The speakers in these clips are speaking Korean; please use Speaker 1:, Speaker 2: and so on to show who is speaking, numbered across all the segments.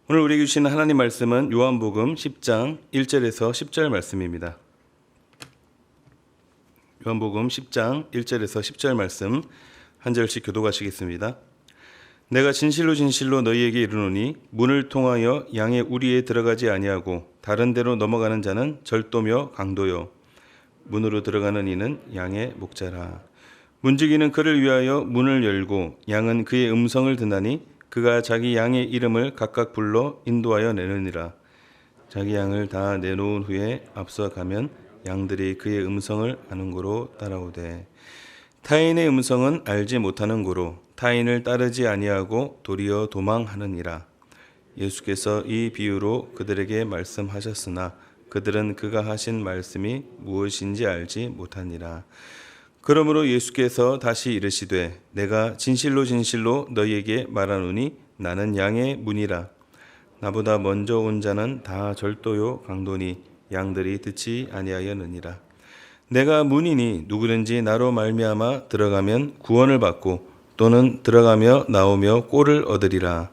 Speaker 1: 오늘 우리에게 주시는 하나님 말씀은 요한복음 10장 1절에서 10절 말씀입니다. 요한복음 10장 1절에서 10절 말씀 한 절씩 교독하시겠습니다. 내가 진실로 진실로 너희에게 이르노니 문을 통하여 양의 우리에 들어가지 아니하고 다른 데로 넘어가는 자는 절도며 강도요 문으로 들어가는 이는 양의 목자라. 문지기는 그를 위하여 문을 열고 양은 그의 음성을 듣나니 그가 자기 양의 이름을 각각 불러 인도하여 내느니라. 자기 양을 다 내놓은 후에 앞서 가면 양들이 그의 음성을 아는 고로 따라오되 타인의 음성은 알지 못하는 고로 타인을 따르지 아니하고 도리어 도망하느니라. 예수께서 이 비유로 그들에게 말씀하셨으나 그들은 그가 하신 말씀이 무엇인지 알지 못하니라. 그러므로 예수께서 다시 이르시되 내가 진실로 진실로 너희에게 말하노니 나는 양의 문이라. 나보다 먼저 온 자는 다 절도요 강도니 양들이 듣지 아니하였느니라. 내가 문이니 누구든지 나로 말미암아 들어가면 구원을 받고 또는 들어가며 나오며 꼴을 얻으리라.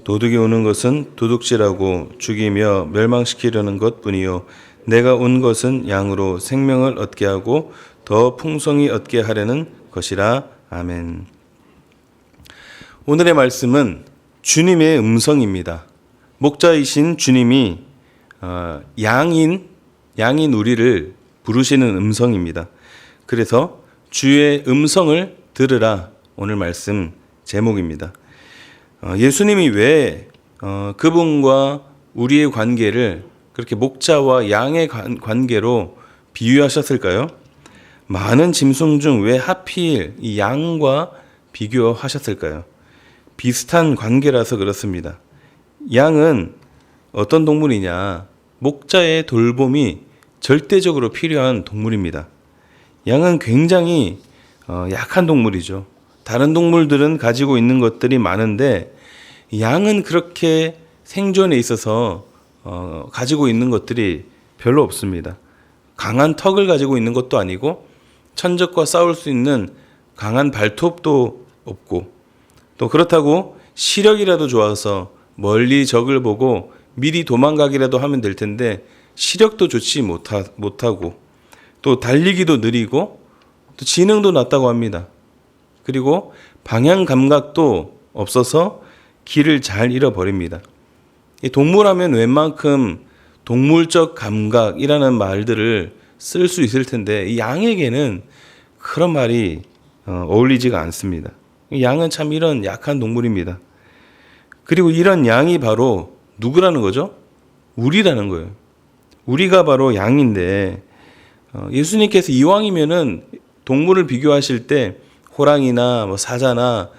Speaker 1: 도둑이 오는 것은 도둑질하고 죽이며 멸망시키려는 것뿐이요 내가 온 것은 양으로 생명을 얻게 하고 더 풍성히 얻게 하려는 것이라. 아멘. 오늘의 말씀은 주님의 음성입니다. 목자이신 주님이 양인 우리를 부르시는 음성입니다. 그래서 주의 음성을 들으라 오늘 말씀 제목입니다. 예수님이 왜 그분과 우리의 관계를 그렇게 목자와 양의 관계로 비유하셨을까요? 많은 짐승 중 왜 하필 이 양과 비교하셨을까요? 비슷한 관계라서 그렇습니다. 양은 어떤 동물이냐? 목자의 돌봄이 절대적으로 필요한 동물입니다. 양은 굉장히 약한 동물이죠. 다른 동물들은 가지고 있는 것들이 많은데 양은 그렇게 생존에 있어서 가지고 있는 것들이 별로 없습니다. 강한 턱을 가지고 있는 것도 아니고 천적과 싸울 수 있는 강한 발톱도 없고 또 그렇다고 시력이라도 좋아서 멀리 적을 보고 미리 도망가기라도 하면 될 텐데 시력도 좋지 못하고 또 달리기도 느리고 또 지능도 낮다고 합니다. 그리고 방향 감각도 없어서 길을 잘 잃어버립니다. 이 동물하면 웬만큼 동물적 감각이라는 말들을 쓸 수 있을 텐데 이 양에게는 그런 말이 어울리지가 않습니다. 양은 참 이런 약한 동물입니다. 그리고 이런 양이 바로 누구라는 거죠? 우리라는 거예요. 우리가 바로 양인데 예수님께서 이왕이면은 동물을 비교하실 때 호랑이나 사자나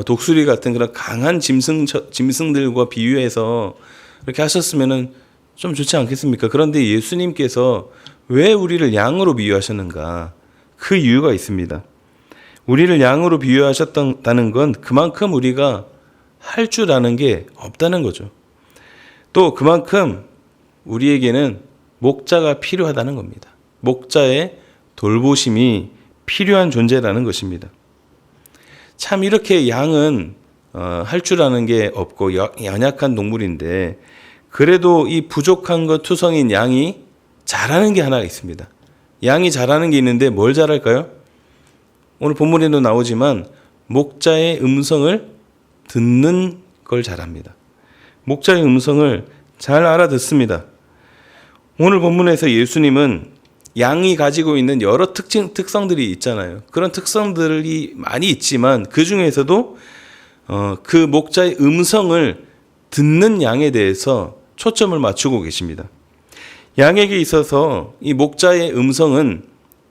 Speaker 1: 독수리 같은 그런 강한 짐승들과 비유해서 이렇게 하셨으면은 좀 좋지 않겠습니까? 그런데 예수님께서 왜 우리를 양으로 비유하셨는가? 그 이유가 있습니다. 우리를 양으로 비유하셨다는 건 그만큼 우리가 할 줄 아는 게 없다는 거죠. 또 그만큼 우리에게는 목자가 필요하다는 겁니다. 목자의 돌보심이 필요한 존재라는 것입니다. 참 이렇게 양은 할 줄 아는 게 없고 연약한 동물인데 그래도 이 부족한 것 투성인 양이 잘하는 게 하나 있습니다. 양이 잘하는 게 있는데 뭘 잘할까요? 오늘 본문에도 나오지만 목자의 음성을 듣는 걸 잘합니다. 목자의 음성을 잘 알아듣습니다. 오늘 본문에서 예수님은 양이 가지고 있는 여러 특성들이 있잖아요. 그런 특성들이 많이 있지만 그 중에서도 그 목자의 음성을 듣는 양에 대해서 초점을 맞추고 계십니다. 양에게 있어서 이 목자의 음성은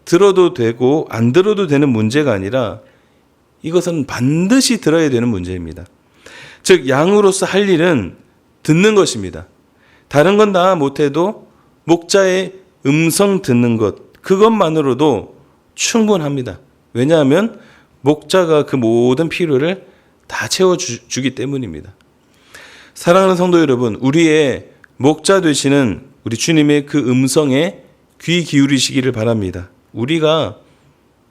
Speaker 1: 들어도 되고 안 들어도 되는 문제가 아니라 이것은 반드시 들어야 되는 문제입니다. 즉 양으로서 할 일은 듣는 것입니다. 다른 건 다 못해도 목자의 음성 듣는 것 그것만으로도 충분합니다. 왜냐하면 목자가 그 모든 필요를 다 채워주기 때문입니다. 사랑하는 성도 여러분, 우리의 목자 되시는 우리 주님의 그 음성에 귀 기울이시기를 바랍니다. 우리가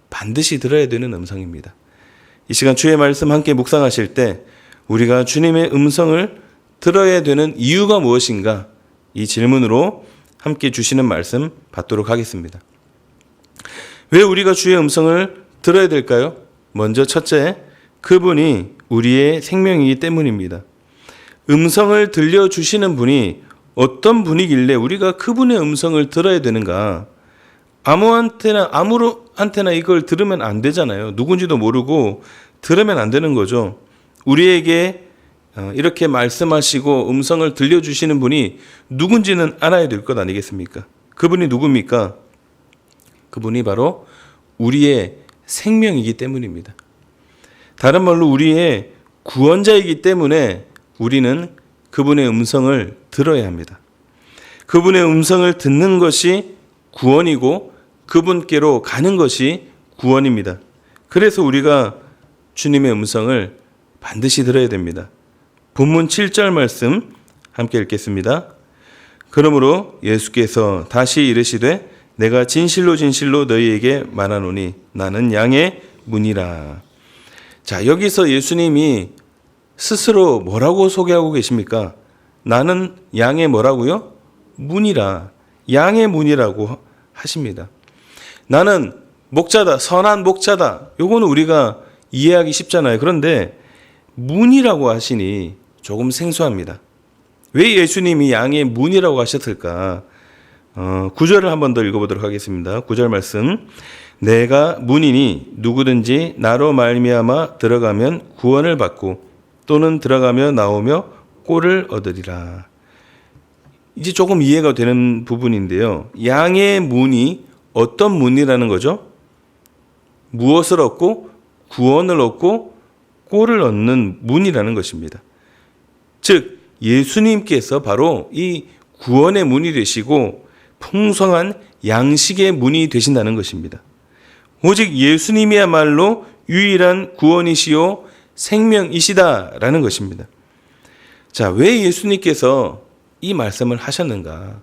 Speaker 1: 반드시 들어야 되는 음성입니다. 이 시간 주의 말씀 함께 묵상하실 때 우리가 주님의 음성을 들어야 되는 이유가 무엇인가? 이 질문으로 함께 주시는 말씀 받도록 하겠습니다. 왜 우리가 주의 음성을 들어야 될까요? 먼저 첫째, 그분이 우리의 생명이기 때문입니다. 음성을 들려주시는 분이 어떤 분이길래 우리가 그분의 음성을 들어야 되는가? 아무한테나 이걸 들으면 안 되잖아요. 누군지도 모르고 들으면 안 되는 거죠. 우리에게 이렇게 말씀하시고 음성을 들려주시는 분이 누군지는 알아야 될 것 아니겠습니까? 그분이 누굽니까? 그분이 바로 우리의 생명이기 때문입니다. 다른 말로 우리의 구원자이기 때문에 우리는 그분의 음성을 들어야 합니다. 그분의 음성을 듣는 것이 구원이고 그분께로 가는 것이 구원입니다. 그래서 우리가 주님의 음성을 반드시 들어야 됩니다. 본문 7절 말씀 함께 읽겠습니다. 그러므로 예수께서 다시 이르시되 내가 진실로 진실로 너희에게 말하노니 나는 양의 문이라. 자, 여기서 예수님이 스스로 뭐라고 소개하고 계십니까? 나는 양의 뭐라고요? 문이라. 양의 문이라고 하십니다. 나는 목자다. 선한 목자다. 요거는 우리가 이해하기 쉽잖아요. 그런데 문이라고 하시니 조금 생소합니다. 왜 예수님이 양의 문이라고 하셨을까? 9절을 한 번 더 읽어보도록 하겠습니다. 9절 말씀. 내가 문이니 누구든지 나로 말미암아 들어가면 구원을 받고 또는 들어가며 나오며 꼴을 얻으리라. 이제 조금 이해가 되는 부분인데요. 양의 문이 어떤 문이라는 거죠? 무엇을 얻고 구원을 얻고 꼴을 얻는 문이라는 것입니다. 즉 예수님께서 바로 이 구원의 문이 되시고 풍성한 양식의 문이 되신다는 것입니다. 오직 예수님이야말로 유일한 구원이시요 생명이시다라는 것입니다. 자, 왜 예수님께서 이 말씀을 하셨는가?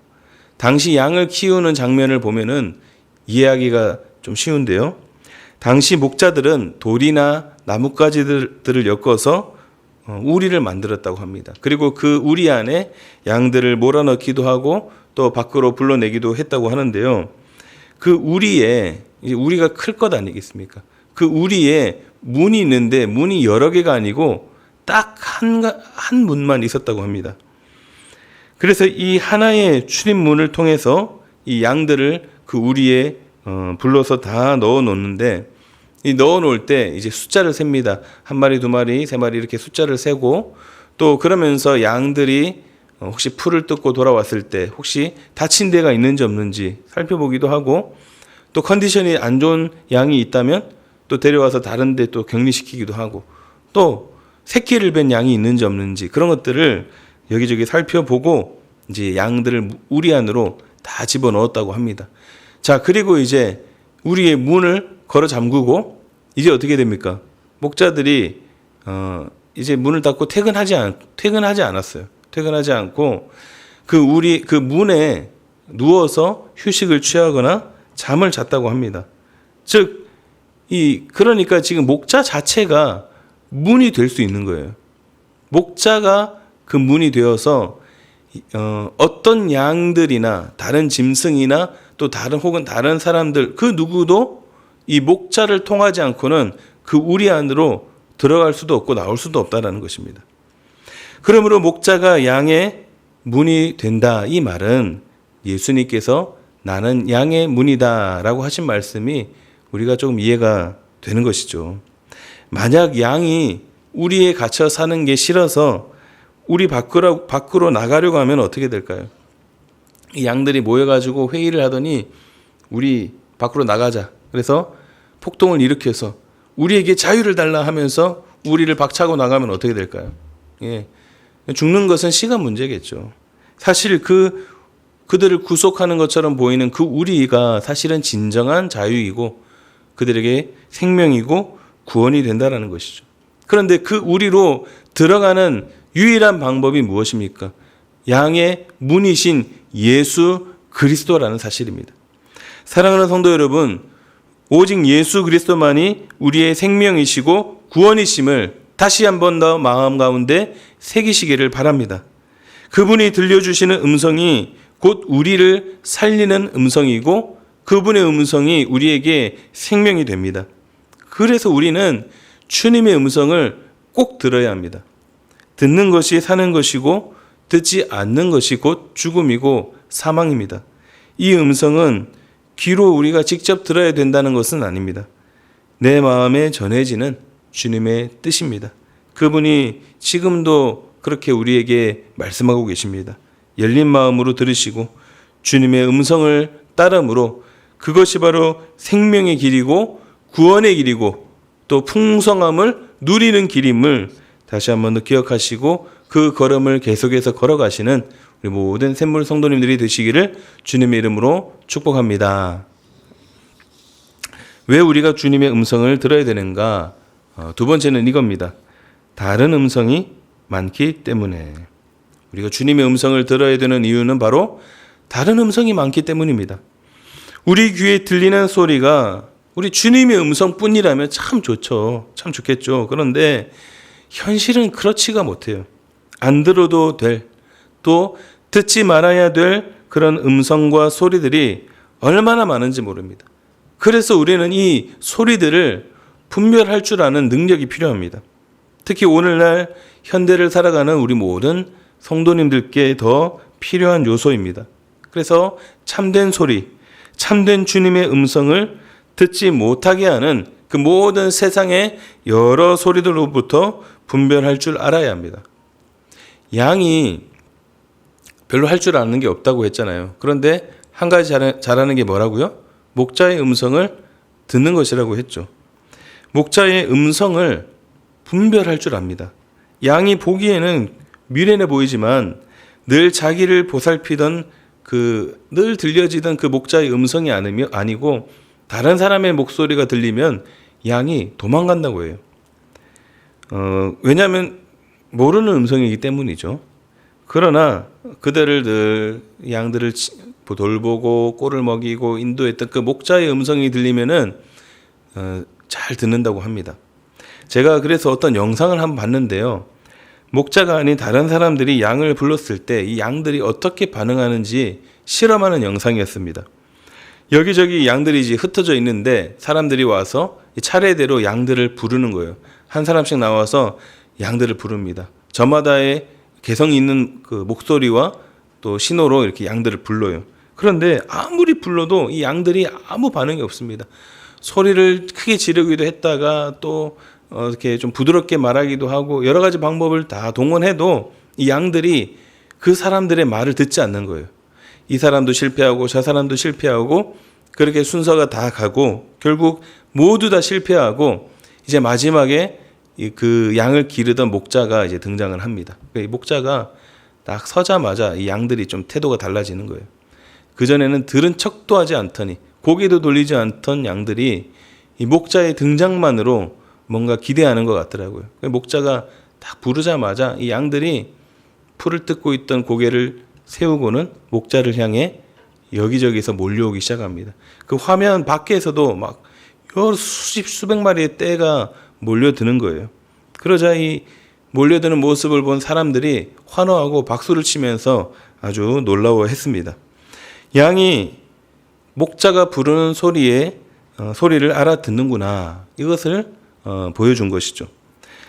Speaker 1: 당시 양을 키우는 장면을 보면은 이해하기가 좀 쉬운데요. 당시 목자들은 돌이나 나뭇가지들을 엮어서 우리를 만들었다고 합니다. 그리고 그 우리 안에 양들을 몰아넣기도 하고 또 밖으로 불러내기도 했다고 하는데요. 그 우리에 우리가 클 것 아니겠습니까? 그 우리에 문이 있는데 문이 여러 개가 아니고 딱 한 문만 있었다고 합니다. 그래서 이 하나의 출입문을 통해서 이 양들을 그 우리에 불러서 다 넣어 놓는데 이 넣어 놓을 때 이제 숫자를 셉니다. 한 마리, 두 마리, 세 마리 이렇게 숫자를 세고 또 그러면서 양들이 혹시 풀을 뜯고 돌아왔을 때 혹시 다친 데가 있는지 없는지 살펴보기도 하고 또 컨디션이 안 좋은 양이 있다면 또 데려와서 다른 데 또 격리시키기도 하고 또 새끼를 뵌 양이 있는지 없는지 그런 것들을 여기저기 살펴보고 이제 양들을 우리 안으로 다 집어넣었다고 합니다. 자, 그리고 이제 우리의 문을 걸어 잠그고 이제 어떻게 됩니까? 목자들이 이제 문을 닫고 퇴근하지 않았어요. 퇴근하지 않고 그 문에 누워서 휴식을 취하거나 잠을 잤다고 합니다. 즉 그러니까 지금 목자 자체가 문이 될 수 있는 거예요. 목자가 그 문이 되어서 어떤 양들이나 다른 짐승이나 또 다른 사람들 그 누구도 이 목자를 통하지 않고는 그 우리 안으로 들어갈 수도 없고 나올 수도 없다라는 것입니다. 그러므로 목자가 양의 문이 된다. 이 말은 예수님께서 나는 양의 문이다라고 하신 말씀이 우리가 조금 이해가 되는 것이죠. 만약 양이 우리에 갇혀 사는 게 싫어서 우리 밖으로 나가려고 하면 어떻게 될까요? 이 양들이 모여가지고 회의를 하더니 우리 밖으로 나가자. 그래서 폭동을 일으켜서 우리에게 자유를 달라 하면서 우리를 박차고 나가면 어떻게 될까요? 예. 죽는 것은 시간 문제겠죠. 사실 그들을 구속하는 것처럼 보이는 그 우리가 사실은 진정한 자유이고 그들에게 생명이고 구원이 된다는 것이죠. 그런데 그 우리로 들어가는 유일한 방법이 무엇입니까? 양의 문이신 예수 그리스도라는 사실입니다. 사랑하는 성도 여러분, 오직 예수 그리스도만이 우리의 생명이시고 구원이심을 다시 한 번 더 마음 가운데 새기시기를 바랍니다. 그분이 들려주시는 음성이 곧 우리를 살리는 음성이고 그분의 음성이 우리에게 생명이 됩니다. 그래서 우리는 주님의 음성을 꼭 들어야 합니다. 듣는 것이 사는 것이고 듣지 않는 것이 곧 죽음이고 사망입니다. 이 음성은 귀로 우리가 직접 들어야 된다는 것은 아닙니다. 내 마음에 전해지는 주님의 뜻입니다. 그분이 지금도 그렇게 우리에게 말씀하고 계십니다. 열린 마음으로 들으시고 주님의 음성을 따름으로 그것이 바로 생명의 길이고 구원의 길이고 또 풍성함을 누리는 길임을 다시 한번 더 기억하시고 그 걸음을 계속해서 걸어가시는 우리 모든 샘물 성도님들이 되시기를 주님의 이름으로 축복합니다. 왜 우리가 주님의 음성을 들어야 되는가? 두 번째는 이겁니다. 다른 음성이 많기 때문에. 우리가 주님의 음성을 들어야 되는 이유는 바로 다른 음성이 많기 때문입니다. 우리 귀에 들리는 소리가 우리 주님의 음성뿐이라면 참 좋죠. 참 좋겠죠. 그런데 현실은 그렇지가 못해요. 안 들어도 될, 또 듣지 말아야 될 그런 음성과 소리들이 얼마나 많은지 모릅니다. 그래서 우리는 이 소리들을 분별할 줄 아는 능력이 필요합니다. 특히 오늘날 현대를 살아가는 우리 모든 성도님들께 더 필요한 요소입니다. 그래서 참된 소리, 참된 주님의 음성을 듣지 못하게 하는 그 모든 세상의 여러 소리들로부터 분별할 줄 알아야 합니다. 양이 별로 할 줄 아는 게 없다고 했잖아요. 그런데 한 가지 잘하는 게 뭐라고요? 목자의 음성을 듣는 것이라고 했죠. 목자의 음성을 분별할 줄 압니다. 양이 보기에는 미련해 보이지만 늘 자기를 보살피던 늘 들려지던 그 목자의 음성이 아니고 다른 사람의 목소리가 들리면 양이 도망간다고 해요. 왜냐하면 모르는 음성이기 때문이죠. 그러나 그들을 늘 양들을 돌보고 꼴을 먹이고 인도했던 그 목자의 음성이 들리면은 잘 듣는다고 합니다. 제가 그래서 어떤 영상을 한번 봤는데요. 목자가 아닌 다른 사람들이 양을 불렀을 때 이 양들이 어떻게 반응하는지 실험하는 영상이었습니다. 여기저기 양들이 이제 흩어져 있는데 사람들이 와서 차례대로 양들을 부르는 거예요. 한 사람씩 나와서 양들을 부릅니다. 저마다의 개성 있는 그 목소리와 또 신호로 이렇게 양들을 불러요. 그런데 아무리 불러도 이 양들이 아무 반응이 없습니다. 소리를 크게 지르기도 했다가 또 이렇게 좀 부드럽게 말하기도 하고 여러 가지 방법을 다 동원해도 이 양들이 그 사람들의 말을 듣지 않는 거예요. 이 사람도 실패하고 저 사람도 실패하고 그렇게 순서가 다 가고 결국 모두 다 실패하고 이제 마지막에 그 양을 기르던 목자가 이제 등장을 합니다. 이 목자가 딱 서자마자 이 양들이 좀 태도가 달라지는 거예요. 그전에는 들은 척도 하지 않더니 고개도 돌리지 않던 양들이 이 목자의 등장만으로 뭔가 기대하는 것 같더라고요. 목자가 딱 부르자마자 이 양들이 풀을 뜯고 있던 고개를 세우고는 목자를 향해 여기저기서 몰려오기 시작합니다. 그 화면 밖에서도 막 여러 수백 마리의 떼가 몰려드는 거예요. 그러자 이 몰려드는 모습을 본 사람들이 환호하고 박수를 치면서 아주 놀라워했습니다. 양이 목자가 부르는 소리를 알아듣는구나. 이것을 보여준 것이죠.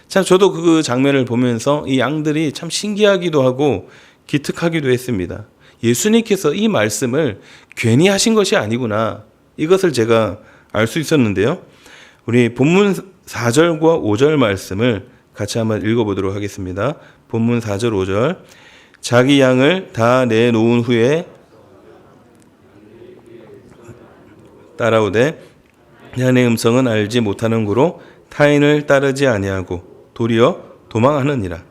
Speaker 1: 참 저도 그 장면을 보면서 이 양들이 참 신기하기도 하고 기특하기도 했습니다. 예수님께서 이 말씀을 괜히 하신 것이 아니구나. 이것을 제가 알 수 있었는데요. 우리 본문 4절과 5절 말씀을 같이 한번 읽어보도록 하겠습니다. 본문 4절 5절. 자기 양을 다 내놓은 후에 따라오되 양의 음성은 알지 못하는 고로 타인을 따르지 아니하고 도리어 도망하느니라.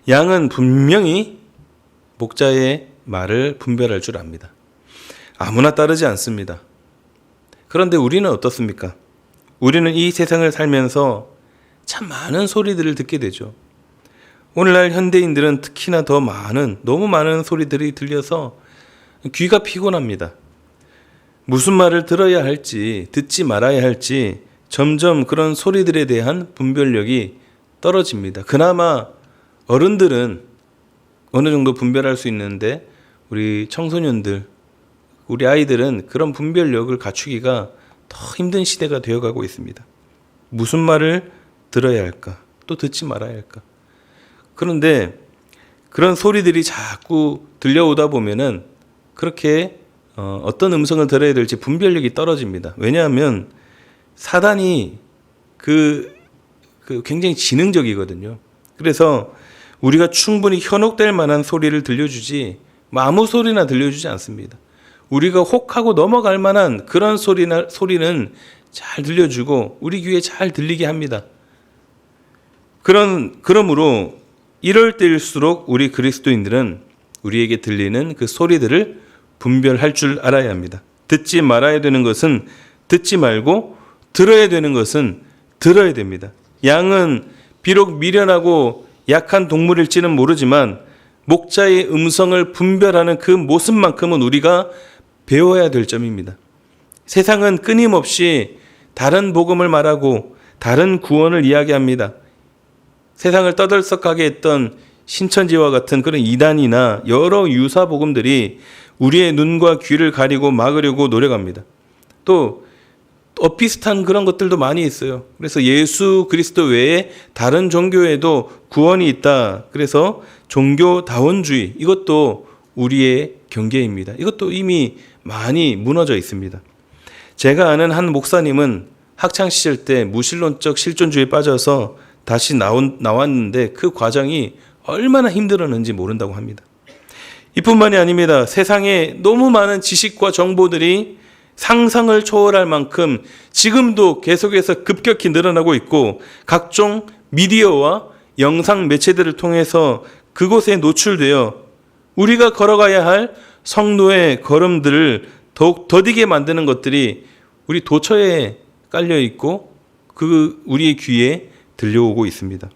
Speaker 1: 양은 분명히 목자의 말을 분별할 줄 압니다. 아무나 따르지 않습니다. 그런데 우리는 어떻습니까? 우리는 이 세상을 살면서 참 많은 소리들을 듣게 되죠. 오늘날 현대인들은 특히나 너무 많은 소리들이 들려서 귀가 피곤합니다. 무슨 말을 들어야 할지, 듣지 말아야 할지 점점 그런 소리들에 대한 분별력이 떨어집니다. 그나마 어른들은 어느 정도 분별할 수 있는데 우리 청소년들, 우리 아이들은 그런 분별력을 갖추기가 더 힘든 시대가 되어가고 있습니다. 무슨 말을 들어야 할까? 또 듣지 말아야 할까? 그런데 그런 소리들이 자꾸 들려오다 보면은 그렇게 어떤 음성을 들어야 될지 분별력이 떨어집니다. 왜냐하면 사단이 굉장히 지능적이거든요. 그래서 우리가 충분히 현혹될 만한 소리를 들려주지 아무 소리나 들려주지 않습니다. 우리가 혹하고 넘어갈 만한 그런 소리는 잘 들려주고 우리 귀에 잘 들리게 합니다. 그러므로 이럴 때일수록 우리 그리스도인들은 우리에게 들리는 그 소리들을 분별할 줄 알아야 합니다. 듣지 말아야 되는 것은 듣지 말고 들어야 되는 것은 들어야 됩니다. 양은 비록 미련하고 약한 동물일지는 모르지만 목자의 음성을 분별하는 그 모습만큼은 우리가 배워야 될 점입니다. 세상은 끊임없이 다른 복음을 말하고 다른 구원을 이야기합니다. 세상을 떠들썩하게 했던 신천지와 같은 그런 이단이나 여러 유사 복음들이 우리의 눈과 귀를 가리고 막으려고 노력합니다. 또 비슷한 그런 것들도 많이 있어요. 그래서 예수 그리스도 외에 다른 종교에도 구원이 있다. 그래서 종교다원주의, 이것도 우리의 경계입니다. 이것도 이미 많이 무너져 있습니다. 제가 아는 한 목사님은 학창시절 때 무신론적 실존주의에 빠져서 다시 나왔는데 그 과정이 얼마나 힘들었는지 모른다고 합니다. 이뿐만이 아닙니다. 세상에 너무 많은 지식과 정보들이 상상을 초월할 만큼 지금도 계속해서 급격히 늘어나고 있고 각종 미디어와 영상 매체들을 통해서 그곳에 노출되어 우리가 걸어가야 할 성도의 걸음들을 더욱 더디게 만드는 것들이 우리 도처에 깔려 있고 우리의 귀에 들려오고 있습니다.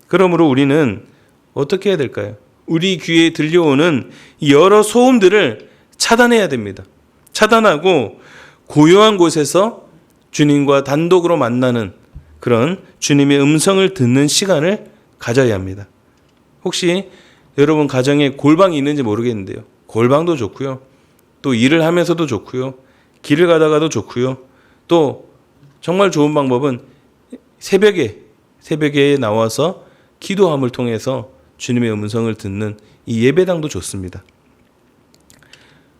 Speaker 1: 그러므로 우리는 어떻게 해야 될까요? 우리 귀에 들려오는 여러 소음들을 차단해야 됩니다. 차단하고 고요한 곳에서 주님과 단독으로 만나는 그런 주님의 음성을 듣는 시간을 가져야 합니다. 혹시 여러분 가정에 골방이 있는지 모르겠는데요. 골방도 좋고요. 또 일을 하면서도 좋고요. 길을 가다가도 좋고요. 또 정말 좋은 방법은 새벽에 나와서 기도함을 통해서 주님의 음성을 듣는 이 예배당도 좋습니다.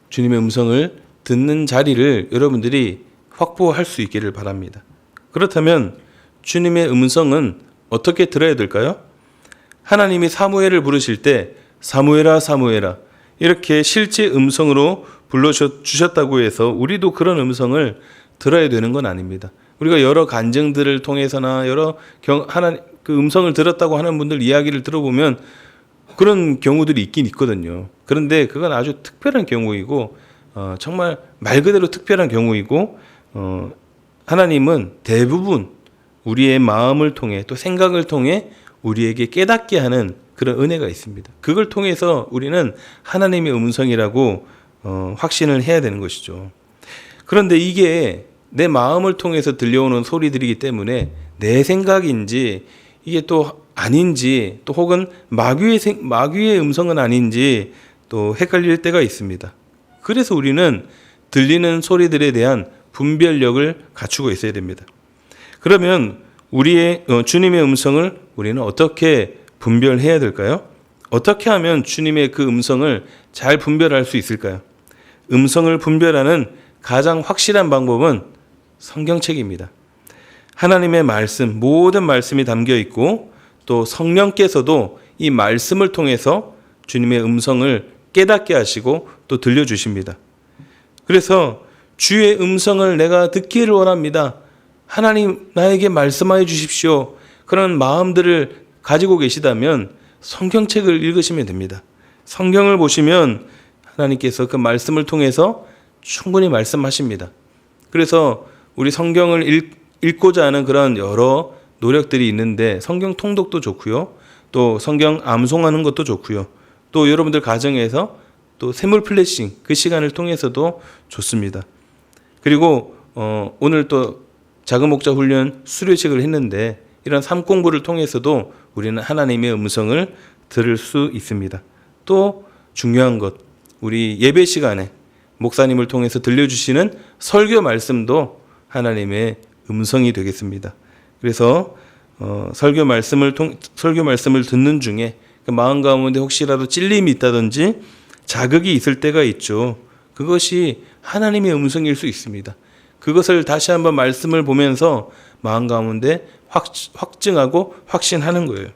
Speaker 1: 주님의 음성을 듣는 자리를 여러분들이 확보할 수 있기를 바랍니다. 그렇다면 주님의 음성은 어떻게 들어야 될까요? 하나님이 사무엘을 부르실 때 사무엘아 사무엘아 이렇게 실제 음성으로 불러주셨다고 해서 우리도 그런 음성을 들어야 되는 건 아닙니다. 우리가 여러 간증들을 통해서나 여러 그 음성을 들었다고 하는 분들 이야기를 들어보면 그런 경우들이 있긴 있거든요. 그런데 그건 아주 특별한 경우이고 정말 말 그대로 특별한 경우이고 하나님은 대부분 우리의 마음을 통해 또 생각을 통해 우리에게 깨닫게 하는 그런 은혜가 있습니다. 그걸 통해서 우리는 하나님의 음성이라고 확신을 해야 되는 것이죠. 그런데 이게 내 마음을 통해서 들려오는 소리들이기 때문에 내 생각인지 이게 또 아닌지 또 혹은 마귀의 음성은 아닌지 또 헷갈릴 때가 있습니다. 그래서 우리는 들리는 소리들에 대한 분별력을 갖추고 있어야 됩니다. 그러면 우리의 주님의 음성을 우리는 어떻게 분별해야 될까요? 어떻게 하면 주님의 그 음성을 잘 분별할 수 있을까요? 음성을 분별하는 가장 확실한 방법은 성경책입니다. 하나님의 말씀, 모든 말씀이 담겨 있고 또 성령께서도 이 말씀을 통해서 주님의 음성을 깨닫게 하시고 또 들려주십니다. 그래서 주의 음성을 내가 듣기를 원합니다. 하나님 나에게 말씀하여 주십시오. 그런 마음들을 가지고 계시다면 성경책을 읽으시면 됩니다. 성경을 보시면 하나님께서 그 말씀을 통해서 충분히 말씀하십니다. 그래서 우리 성경을 읽고자 하는 그런 여러 노력들이 있는데 성경 통독도 좋고요. 또 성경 암송하는 것도 좋고요. 또 여러분들 가정에서 또 샘물 플래싱 그 시간을 통해서도 좋습니다. 그리고 오늘 또 작은 목자 훈련 수료식을 했는데 이런 삶 공부를 통해서도 우리는 하나님의 음성을 들을 수 있습니다. 또 중요한 것, 우리 예배 시간에 목사님을 통해서 들려주시는 설교 말씀도 하나님의 음성이 되겠습니다. 그래서 설교 말씀을 듣는 중에 그 마음 가운데 혹시라도 찔림이 있다든지 자극이 있을 때가 있죠. 그것이 하나님의 음성일 수 있습니다. 그것을 다시 한번 말씀을 보면서 마음 가운데 확증하고 확신하는 거예요.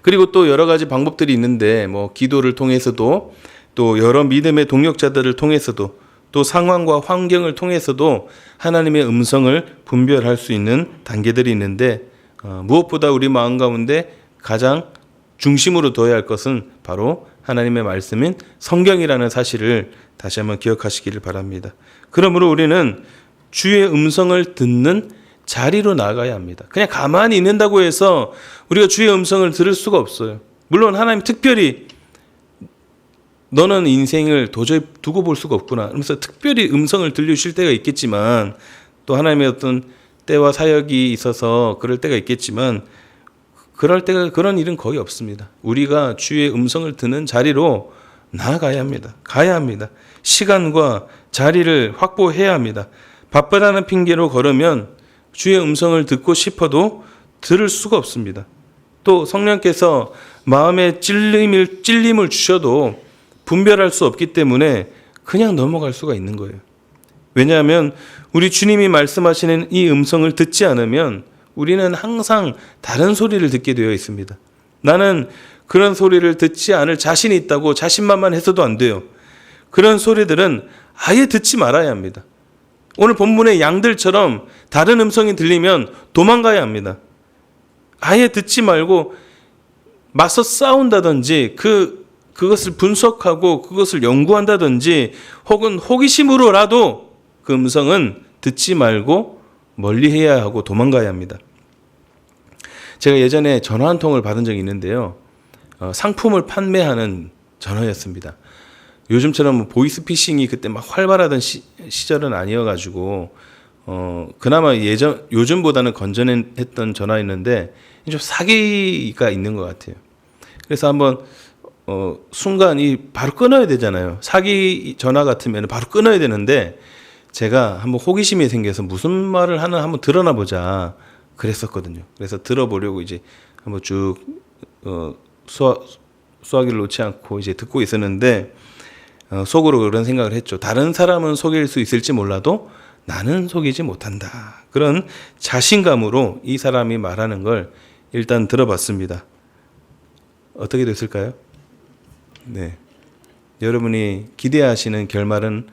Speaker 1: 그리고 또 여러 가지 방법들이 있는데 뭐 기도를 통해서도 또 여러 믿음의 동역자들을 통해서도 또 상황과 환경을 통해서도 하나님의 음성을 분별할 수 있는 단계들이 있는데 무엇보다 우리 마음 가운데 가장 중심으로 둬야 할 것은 바로 하나님의 말씀인 성경이라는 사실을 다시 한번 기억하시기를 바랍니다. 그러므로 우리는 주의 음성을 듣는 자리로 나아가야 합니다. 그냥 가만히 있는다고 해서 우리가 주의 음성을 들을 수가 없어요. 물론 하나님 특별히 너는 인생을 도저히 두고 볼 수가 없구나 그러면서 특별히 음성을 들려주실 때가 있겠지만 또 하나님의 어떤 때와 사역이 있어서 그럴 때가 있겠지만 그럴 때가 그런 일은 거의 없습니다. 우리가 주의 음성을 듣는 자리로 나아가야 합니다. 가야 합니다. 시간과 자리를 확보해야 합니다. 바쁘다는 핑계로 걸으면 주의 음성을 듣고 싶어도 들을 수가 없습니다. 또 성령께서 마음에 찔림을 주셔도 분별할 수 없기 때문에 그냥 넘어갈 수가 있는 거예요. 왜냐하면 우리 주님이 말씀하시는 이 음성을 듣지 않으면 우리는 항상 다른 소리를 듣게 되어 있습니다. 나는 그런 소리를 듣지 않을 자신이 있다고 자신만만해서도 안 돼요. 그런 소리들은 아예 듣지 말아야 합니다. 오늘 본문의 양들처럼 다른 음성이 들리면 도망가야 합니다. 아예 듣지 말고 맞서 싸운다든지 그것을 분석하고 그것을 연구한다든지 혹은 호기심으로라도 그 음성은 듣지 말고 멀리해야 하고 도망가야 합니다. 제가 예전에 전화 한 통을 받은 적이 있는데요. 상품을 판매하는 전화였습니다. 요즘처럼 보이스피싱이 그때 막 활발하던 시절은 아니어가지고 그나마 요즘보다는 건전했던 전화였는데 좀 사기가 있는 것 같아요. 그래서 한번 순간 바로 끊어야 되잖아요. 사기 전화 같으면 바로 끊어야 되는데 제가 한번 호기심이 생겨서 무슨 말을 하나 한번 들어나 보자 그랬었거든요. 그래서 들어보려고 이제 한번 쭉 수화기를 놓지 않고 이제 듣고 있었는데 속으로 그런 생각을 했죠. 다른 사람은 속일 수 있을지 몰라도 나는 속이지 못한다. 그런 자신감으로 이 사람이 말하는 걸 일단 들어봤습니다. 어떻게 됐을까요? 네. 여러분이 기대하시는 결말은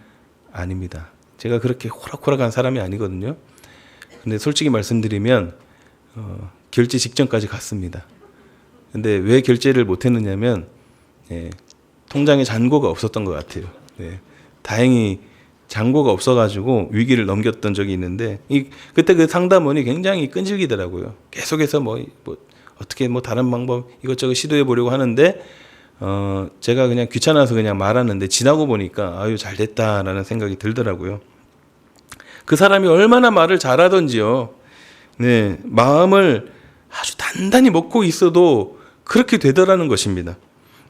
Speaker 1: 아닙니다. 제가 그렇게 호락호락한 사람이 아니거든요. 근데 솔직히 말씀드리면 결제 직전까지 갔습니다. 근데 왜 결제를 못했느냐면 통장에 잔고가 없었던 것 같아요. 네. 다행히 잔고가 없어가지고 위기를 넘겼던 적이 있는데 그때 그 상담원이 굉장히 끈질기더라고요. 계속해서 어떻게 다른 방법 이것저것 시도해 보려고 하는데 제가 그냥 귀찮아서 그냥 말하는데 지나고 보니까 아유 잘 됐다라는 생각이 들더라고요. 그 사람이 얼마나 말을 잘하던지요. 네, 마음을 아주 단단히 먹고 있어도 그렇게 되더라는 것입니다.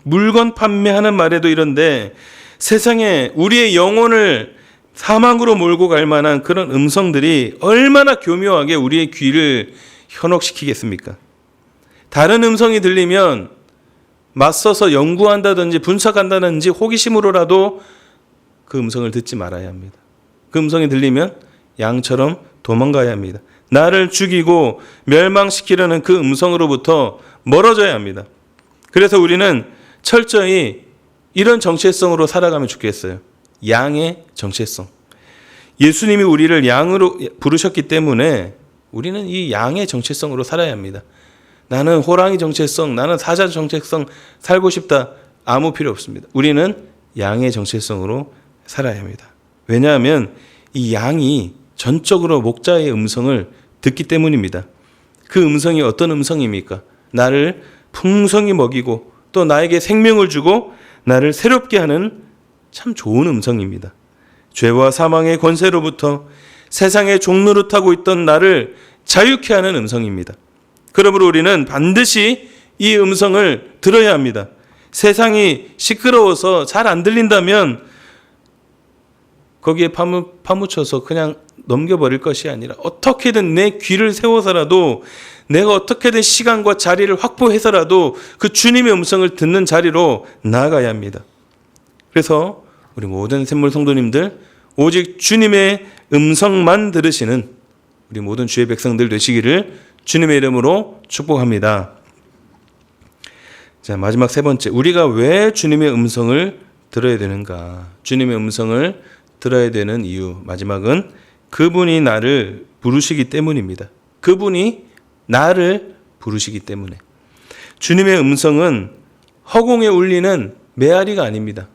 Speaker 1: 물건 판매하는 말에도 이런데 세상에 우리의 영혼을 사망으로 몰고 갈 만한 그런 음성들이 얼마나 교묘하게 우리의 귀를 현혹시키겠습니까? 다른 음성이 들리면 맞서서 연구한다든지 분석한다든지 호기심으로라도 그 음성을 듣지 말아야 합니다. 그 음성이 들리면 양처럼 도망가야 합니다. 나를 죽이고 멸망시키려는 그 음성으로부터 멀어져야 합니다. 그래서 우리는 철저히 이런 정체성으로 살아가면 좋겠어요. 양의 정체성. 예수님이 우리를 양으로 부르셨기 때문에 우리는 이 양의 정체성으로 살아야 합니다. 나는 호랑이 정체성, 나는 사자 정체성 살고 싶다. 아무 필요 없습니다. 우리는 양의 정체성으로 살아야 합니다. 왜냐하면 이 양이 전적으로 목자의 음성을 듣기 때문입니다. 그 음성이 어떤 음성입니까? 나를 풍성히 먹이고 또 나에게 생명을 주고 나를 새롭게 하는 참 좋은 음성입니다. 죄와 사망의 권세로부터 세상의 종노릇하고 있던 나를 자유케 하는 음성입니다. 그러므로 우리는 반드시 이 음성을 들어야 합니다. 세상이 시끄러워서 잘 안 들린다면 거기에 파묻혀서 그냥 넘겨버릴 것이 아니라 어떻게든 내 귀를 세워서라도 내가 어떻게든 시간과 자리를 확보해서라도 그 주님의 음성을 듣는 자리로 나아가야 합니다. 그래서 우리 모든 샘물 성도님들 오직 주님의 음성만 들으시는 우리 모든 주의 백성들 되시기를 주님의 이름으로 축복합니다. 자, 마지막 세 번째, 우리가 왜 주님의 음성을 들어야 되는가? 주님의 음성을 들어야 되는 이유, 마지막은 그분이 나를 부르시기 때문입니다. 그분이 나를 부르시기 때문에. 주님의 음성은 허공에 울리는 메아리가 아닙니다.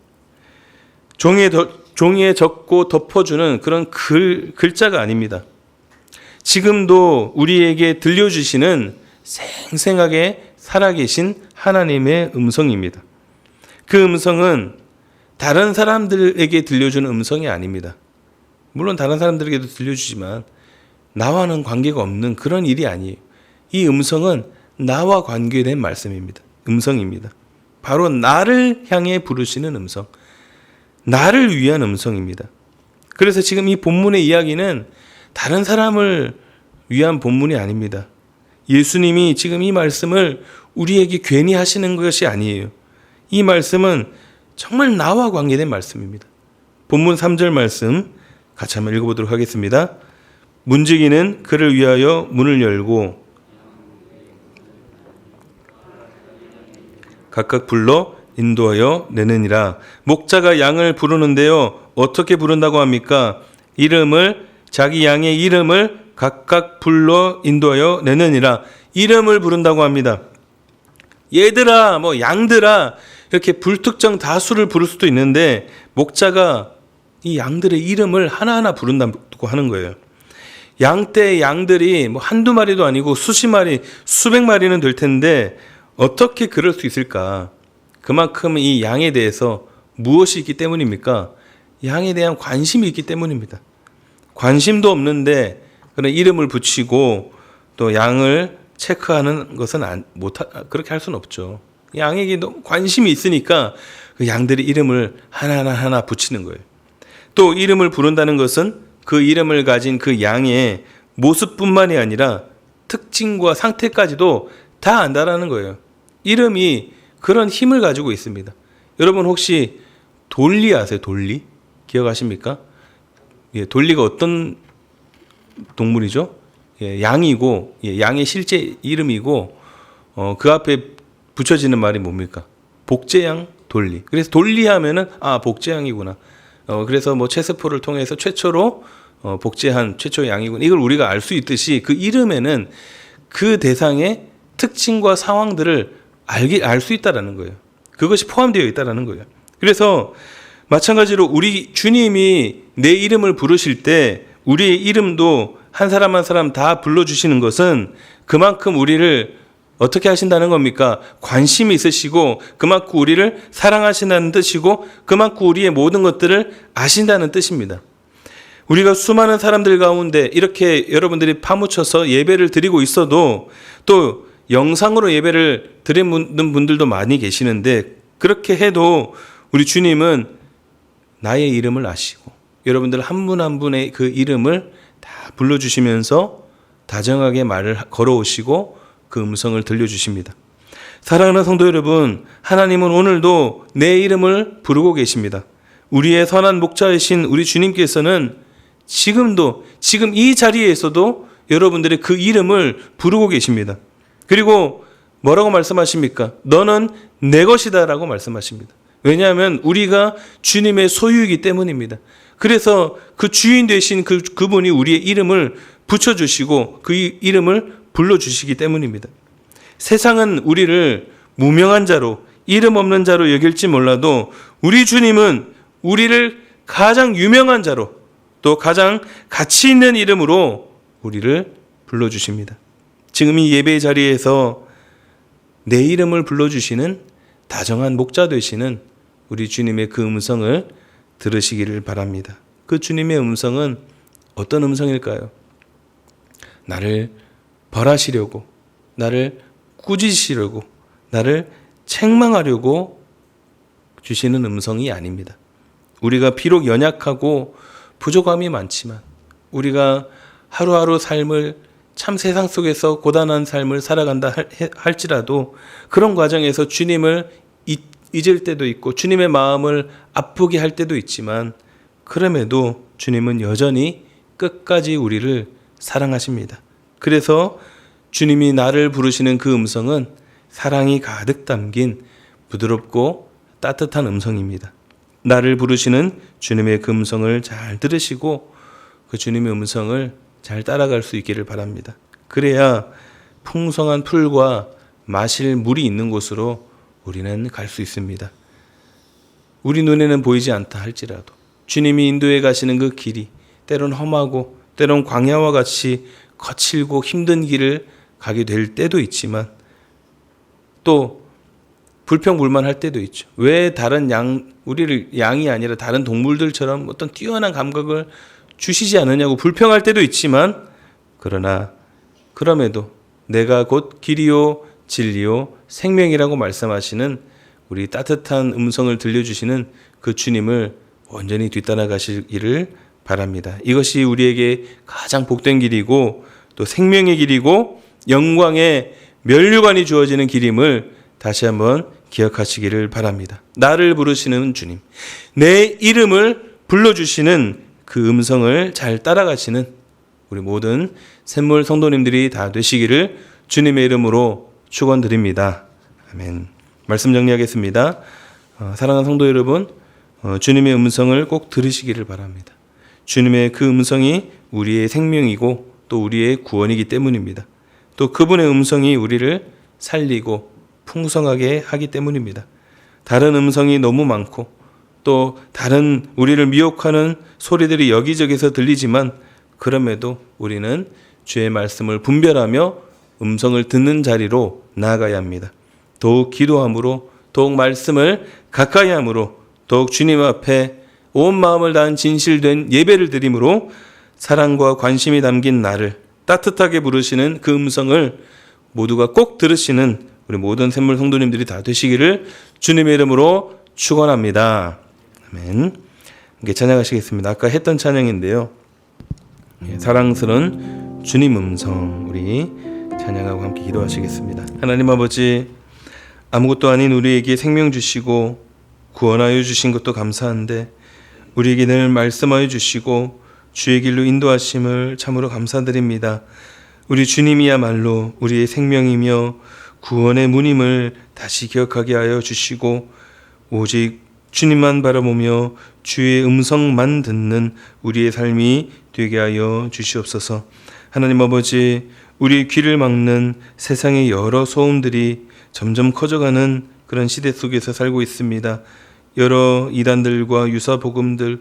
Speaker 1: 종이에 적고 덮어주는 그런 글자가 아닙니다. 지금도 우리에게 들려주시는 생생하게 살아계신 하나님의 음성입니다. 그 음성은 다른 사람들에게 들려주는 음성이 아닙니다. 물론 다른 사람들에게도 들려주지만 나와는 관계가 없는 그런 일이 아니에요. 이 음성은 나와 관계된 말씀입니다. 음성입니다. 바로 나를 향해 부르시는 음성, 나를 위한 음성입니다. 그래서 지금 이 본문의 이야기는 다른 사람을 위한 본문이 아닙니다. 예수님이 지금 이 말씀을 우리에게 괜히 하시는 것이 아니에요. 이 말씀은 정말 나와 관계된 말씀입니다. 본문 3절 말씀 같이 한번 읽어보도록 하겠습니다. 문지기는 그를 위하여 문을 열고 각각 불러 인도하여 내느니라. 목자가 양을 부르는데요, 어떻게 부른다고 합니까? 자기 양의 이름을 각각 불러 인도하여 내느니라. 이름을 부른다고 합니다. 얘들아, 양들아, 이렇게 불특정 다수를 부를 수도 있는데 목자가 이 양들의 이름을 하나하나 부른다고 하는 거예요. 양떼의 양들이 한두 마리도 아니고 수십 마리, 수백 마리는 될 텐데 어떻게 그럴 수 있을까? 그만큼 이 양에 대해서 무엇이 있기 때문입니까? 양에 대한 관심이 있기 때문입니다. 관심도 없는데 그런 이름을 붙이고 또 양을 체크하는 것은 그렇게 할 수는 없죠. 양에게 너무 관심이 있으니까 그 양들의 이름을 하나하나 붙이는 거예요. 또 이름을 부른다는 것은 그 이름을 가진 그 양의 모습뿐만이 아니라 특징과 상태까지도 다 안다라는 거예요. 이름이 그런 힘을 가지고 있습니다. 여러분 혹시 돌리 아세요? 돌리? 기억하십니까? 예, 돌리가 어떤 동물이죠? 예, 양이고, 양의 실제 이름이고, 그 앞에 붙여지는 말이 뭡니까? 복제양 돌리. 그래서 돌리 하면은, 복제양이구나. 그래서 체스포를 통해서 최초로 복제한 최초의 양이구나. 이걸 우리가 알 수 있듯이 그 이름에는 그 대상의 특징과 상황들을 알 수 있다라는 거예요. 그것이 포함되어 있다라는 거예요. 그래서 마찬가지로 우리 주님이 내 이름을 부르실 때 우리의 이름도 한 사람 한 사람 다 불러주시는 것은 그만큼 우리를 어떻게 하신다는 겁니까? 관심이 있으시고 그만큼 우리를 사랑하신다는 뜻이고 그만큼 우리의 모든 것들을 아신다는 뜻입니다. 우리가 수많은 사람들 가운데 이렇게 여러분들이 파묻혀서 예배를 드리고 있어도 또 영상으로 예배를 드리는 분들도 많이 계시는데 그렇게 해도 우리 주님은 나의 이름을 아시고 여러분들 한 분 한 분의 그 이름을 다 불러주시면서 다정하게 말을 걸어오시고 그 음성을 들려주십니다. 사랑하는 성도 여러분, 하나님은 오늘도 내 이름을 부르고 계십니다. 우리의 선한 목자이신 우리 주님께서는 지금 이 자리에서도 여러분들의 그 이름을 부르고 계십니다. 그리고 뭐라고 말씀하십니까? 너는 내 것이다 라고 말씀하십니다. 왜냐하면 우리가 주님의 소유이기 때문입니다. 그래서 그 주인 되신 그분이 우리의 이름을 붙여주시고 그 이름을 불러주시기 때문입니다. 세상은 우리를 무명한 자로, 이름 없는 자로 여길지 몰라도 우리 주님은 우리를 가장 유명한 자로 또 가장 가치 있는 이름으로 우리를 불러주십니다. 지금 이 예배의 자리에서 내 이름을 불러주시는 다정한 목자 되시는 우리 주님의 그 음성을 들으시기를 바랍니다. 그 주님의 음성은 어떤 음성일까요? 나를 벌하시려고, 나를 꾸짖으시려고, 나를 책망하려고
Speaker 2: 주시는 음성이 아닙니다. 우리가 비록 연약하고 부족함이 많지만 우리가 하루하루 삶을 참 세상 속에서 고단한 삶을 살아간다 할지라도 그런 과정에서 주님을 잊을 때도 있고 주님의 마음을 아프게 할 때도 있지만 그럼에도 주님은 여전히 끝까지 우리를 사랑하십니다. 그래서 주님이 나를 부르시는 그 음성은 사랑이 가득 담긴 부드럽고 따뜻한 음성입니다. 나를 부르시는 주님의 그 음성을 잘 들으시고 그 주님의 음성을 잘 따라갈 수 있기를 바랍니다. 그래야 풍성한 풀과 마실 물이 있는 곳으로 우리는 갈 수 있습니다. 우리 눈에는 보이지 않다 할지라도 주님이 인도해 가시는 그 길이 때론 험하고 때론 광야와 같이 거칠고 힘든 길을 가게 될 때도 있지만 또 불평불만할 때도 있죠. 왜 다른 우리를 양이 아니라 다른 동물들처럼 어떤 뛰어난 감각을 주시지 않느냐고 불평할 때도 있지만 그러나 그럼에도 내가 곧 길이요 진리요 생명이라고 말씀하시는 우리 따뜻한 음성을 들려주시는 그 주님을 온전히 뒤따라가시기를 바랍니다. 이것이 우리에게 가장 복된 길이고 또 생명의 길이고 영광의 면류관이 주어지는 길임을 다시 한번 기억하시기를 바랍니다. 나를 부르시는 주님, 내 이름을 불러주시는 그 음성을 잘 따라가시는 우리 모든 샘물 성도님들이 다 되시기를 주님의 이름으로 축원드립니다. 아멘. 말씀 정리하겠습니다. 사랑하는 성도 여러분, 주님의 음성을 꼭 들으시기를 바랍니다. 주님의 그 음성이 우리의 생명이고 또 우리의 구원이기 때문입니다. 또 그분의 음성이 우리를 살리고 풍성하게 하기 때문입니다. 다른 음성이 너무 많고 또 다른 우리를 미혹하는 소리들이 여기저기서 들리지만 그럼에도 우리는 주의 말씀을 분별하며 음성을 듣는 자리로 나아가야 합니다. 더욱 기도함으로 더욱 말씀을 가까이 함으로 더욱 주님 앞에 온 마음을 다한 진실된 예배를 드림으로 사랑과 관심이 담긴 나를 따뜻하게 부르시는 그 음성을 모두가 꼭 들으시는 우리 모든 샘물 성도님들이 다 되시기를 주님의 이름으로 축원합니다. 아멘. 함께 찬양하시겠습니다. 아까 했던 찬양인데요. 사랑스러운 주님 음성 우리 찬양하고 함께 기도하시겠습니다. 하나님 아버지, 아무것도 아닌 우리에게 생명 주시고 구원하여 주신 것도 감사한데 우리에게 늘 말씀하여 주시고 주의 길로 인도하심을 참으로 감사드립니다. 우리 주님이야말로 우리의 생명이며 구원의 문임을 다시 기억하게 하여 주시고 오직 주님만 바라보며 주의 음성만 듣는 우리의 삶이 되게 하여 주시옵소서. 하나님 아버지, 우리의 귀를 막는 세상의 여러 소음들이 점점 커져가는 그런 시대 속에서 살고 있습니다. 여러 이단들과 유사복음들,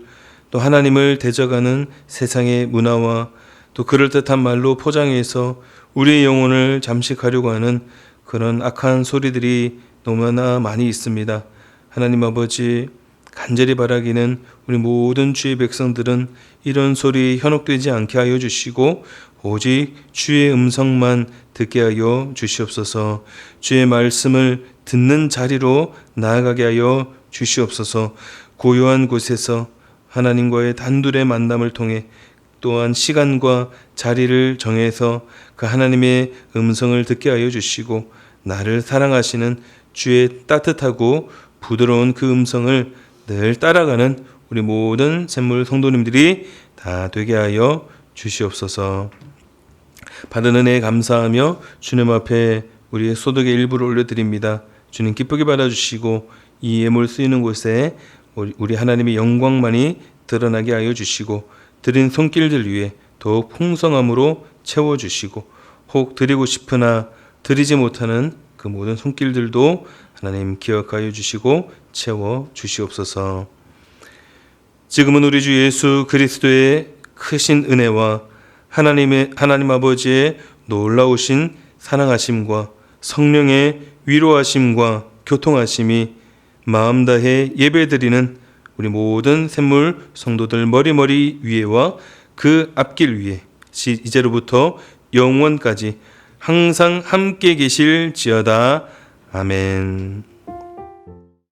Speaker 2: 또 하나님을 대적하는 세상의 문화와 또 그럴듯한 말로 포장해서 우리의 영혼을 잠식하려고 하는 그런 악한 소리들이 너무나 많이 있습니다. 하나님 아버지, 간절히 바라기는 우리 모든 주의 백성들은 이런 소리에 현혹되지 않게 하여 주시고 오직 주의 음성만 듣게 하여 주시옵소서. 주의 말씀을 듣는 자리로 나아가게 하여 주시옵소서. 고요한 곳에서 하나님과의 단둘의 만남을 통해 또한 시간과 자리를 정해서 그 하나님의 음성을 듣게 하여 주시고 나를 사랑하시는 주의 따뜻하고 부드러운 그 음성을 늘 따라가는 우리 모든 샘물 성도님들이 다 되게 하여 주시옵소서. 받은 은혜에 감사하며 주님 앞에 우리의 소득의 일부를 올려드립니다. 주님 기쁘게 받아주시고 이 예물 쓰이는 곳에 우리 하나님의 영광만이 드러나게 하여 주시고 드린 손길들 위에 더욱 풍성함으로 채워주시고 혹 드리고 싶으나 드리지 못하는 그 모든 손길들도 하나님 기억하여 주시고 채워 주시옵소서. 지금은 우리 주 예수 그리스도의 크신 은혜와 하나님 아버지의 놀라우신 사랑하심과 성령의 위로하심과 교통하심이 마음 다해 예배드리는 우리 모든 샘물 성도들 머리머리 위에와 그 앞길 위에 이제로부터 영원까지 항상 함께 계실지어다. 아멘.